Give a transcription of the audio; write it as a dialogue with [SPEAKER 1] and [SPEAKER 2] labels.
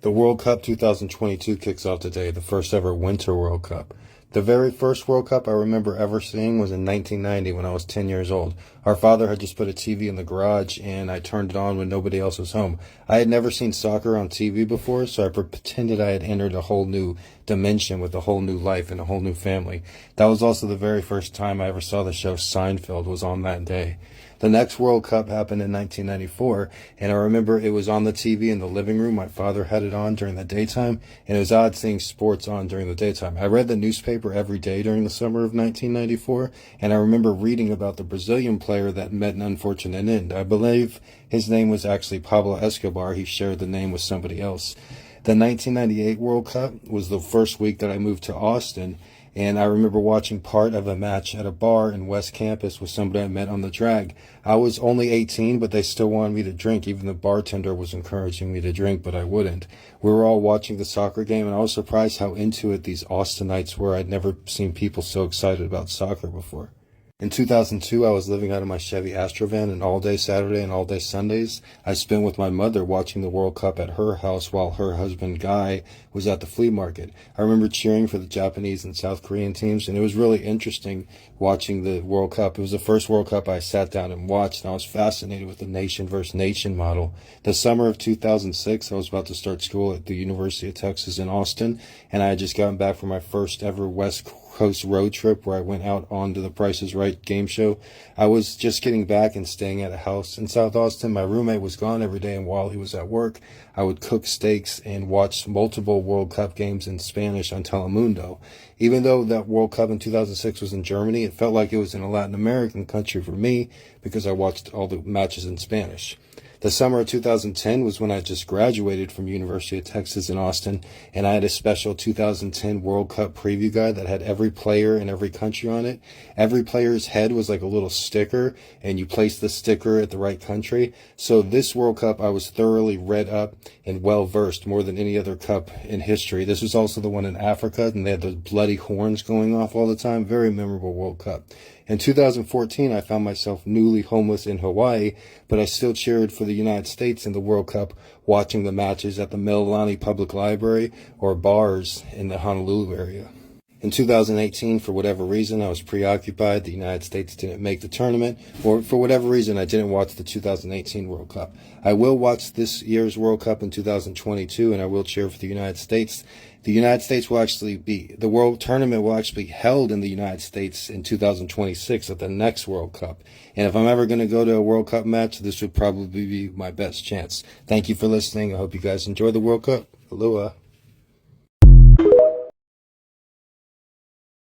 [SPEAKER 1] The World Cup 2022 kicks off today, the first ever Winter World Cup. The very first World Cup I remember ever seeing was in 1990 when I was 10 years old. Our father had just put a TV in the garage and I turned it on when nobody else was home. I had never seen soccer on TV before, so I pretended I had entered a whole new dimension with a whole new life and a whole new family. That was also the very first time I ever saw the show Seinfeld was on that day. The next World Cup happened in 1994, and I remember it was on the TV in the living room. My father had it on during the daytime, and it was odd seeing sports on during the daytime. I read the newspaper every day during the summer of 1994, and I remember reading about the Brazilian player that met an unfortunate end. I believe his name was actually Pablo Escobar. He shared the name with somebody else. The 1998 World Cup was the first week that I moved to Austin, and I remember watching part of a match at a bar in West Campus with somebody I met on the drag. I was only 18, but they still wanted me to drink. Even the bartender was encouraging me to drink, but I wouldn't. We were all watching the soccer game, and I was surprised how into it these Austinites were. I'd never seen people so excited about soccer before. In 2002, I was living out of my Chevy Astrovan, and all day Saturday and all day Sundays, I spent with my mother watching the World Cup at her house while her husband, Guy, was at the flea market. I remember cheering for the Japanese and South Korean teams, and it was really interesting watching the World Cup. It was the first World Cup I sat down and watched, and I was fascinated with the nation versus nation model. The summer of 2006, I was about to start school at the University of Texas in Austin, and I had just gotten back from my first ever West Coast road trip where I went out onto the Price is Right game show. I was just getting back and staying at a house in South Austin. My roommate was gone every day, and while he was at work, I would cook steaks and watch multiple World Cup games in Spanish on Telemundo. Even though that World Cup in 2006 was in Germany, it felt like it was in a Latin American country for me because I watched all the matches in Spanish. The summer of 2010 was when I just graduated from University of Texas in Austin, and I had a special 2010 World Cup preview guide that had every player in every country on it. Every player's head was like a little sticker, and you placed the sticker at the right country. So this World Cup, I was thoroughly read up and well-versed, more than any other cup in history. This was also the one in Africa, and they had those bloody horns going off all the time. Very memorable World Cup. In 2014, I found myself newly homeless in Hawaii, but I still cheered for the United States in the World Cup, watching the matches at the Mililani Public Library or bars in the Honolulu area. In 2018, for whatever reason, I was preoccupied. The United States didn't make the tournament, or for whatever reason, I didn't watch the 2018 World Cup. I will watch this year's World Cup in 2022, and I will cheer for the United States. The United States will actually the World Tournament will actually be held in the United States in 2026 at the next World Cup. And if I'm ever going to go to a World Cup match, this would probably be my best chance. Thank you for listening. I hope you guys enjoy the World Cup. Aloha.